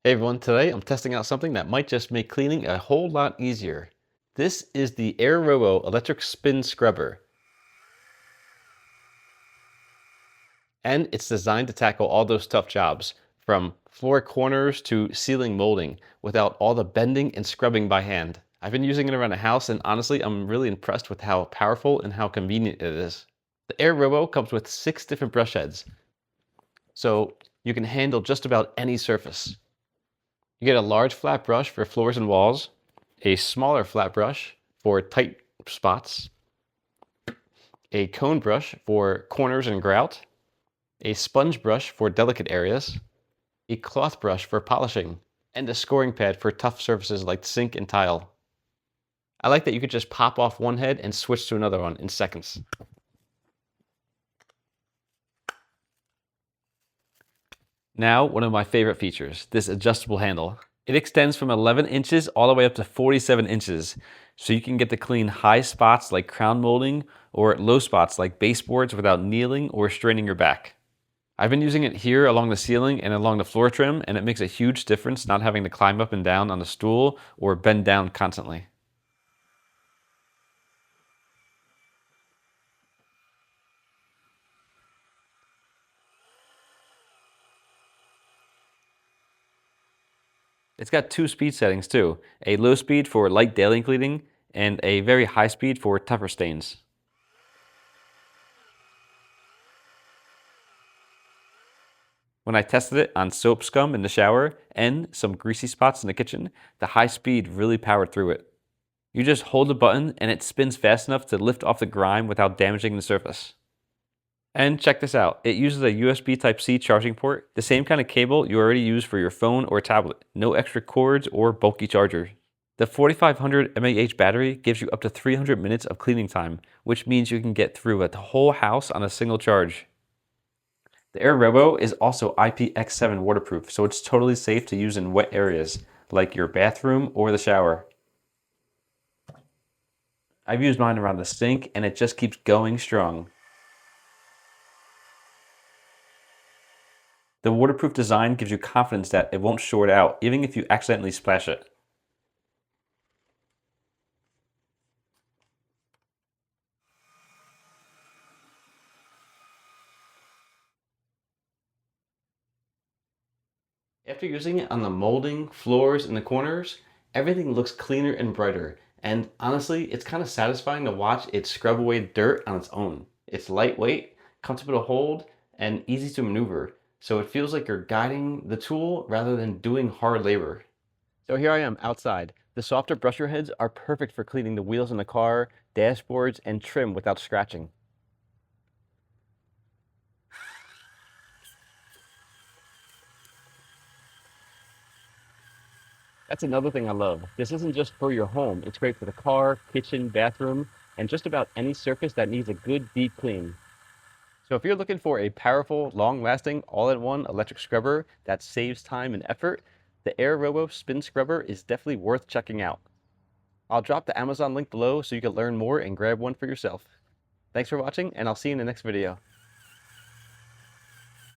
Hey everyone, today I'm testing out something that might just make cleaning a whole lot easier. This is the Airrobo Electric Spin Scrubber, and it's designed to tackle all those tough jobs, from floor corners to ceiling molding, without all the bending and scrubbing by hand. I've been using it around the house, and honestly, I'm really impressed with how powerful and how convenient it is. The Airrobo comes with 6 different brush heads, so you can handle just about any surface. You get a large flat brush for floors and walls, a smaller flat brush for tight spots, a cone brush for corners and grout, a sponge brush for delicate areas, a cloth brush for polishing, and a scoring pad for tough surfaces like sink and tile. I like that you could just pop off one head and switch to another one in seconds. Now, one of my favorite features, this adjustable handle. It extends from 11 inches all the way up to 47 inches, so you can get to clean high spots like crown molding or low spots like baseboards without kneeling or straining your back. I've been using it here along the ceiling and along the floor trim, and it makes a huge difference not having to climb up and down on a stool or bend down constantly. It's got 2 speed settings too, a low speed for light daily cleaning and a very high speed for tougher stains. When I tested it on soap scum in the shower and some greasy spots in the kitchen, the high speed really powered through it. You just hold the button and it spins fast enough to lift off the grime without damaging the surface. And check this out, it uses a USB Type-C charging port, the same kind of cable you already use for your phone or tablet, no extra cords or bulky chargers. The 4500 mAh battery gives you up to 300 minutes of cleaning time, which means you can get through a whole house on a single charge. The Airrobo is also IPX7 waterproof, so it's totally safe to use in wet areas, like your bathroom or the shower. I've used mine around the sink, and it just keeps going strong. The waterproof design gives you confidence that it won't short out, even if you accidentally splash it. After using it on the molding, floors, and the corners, everything looks cleaner and brighter. And honestly, it's kind of satisfying to watch it scrub away dirt on its own. It's lightweight, comfortable to hold, and easy to maneuver. So it feels like you're guiding the tool rather than doing hard labor. So here I am outside. The softer brusher heads are perfect for cleaning the wheels in the car, dashboards, and trim without scratching. That's another thing I love. This isn't just for your home. It's great for the car, kitchen, bathroom, and just about any surface that needs a good deep clean. So if you're looking for a powerful, long-lasting, all-in-one electric scrubber that saves time and effort, the Airrobo Spin Scrubber is definitely worth checking out. I'll drop the Amazon link below so you can learn more and grab one for yourself. Thanks for watching, and I'll see you in the next video.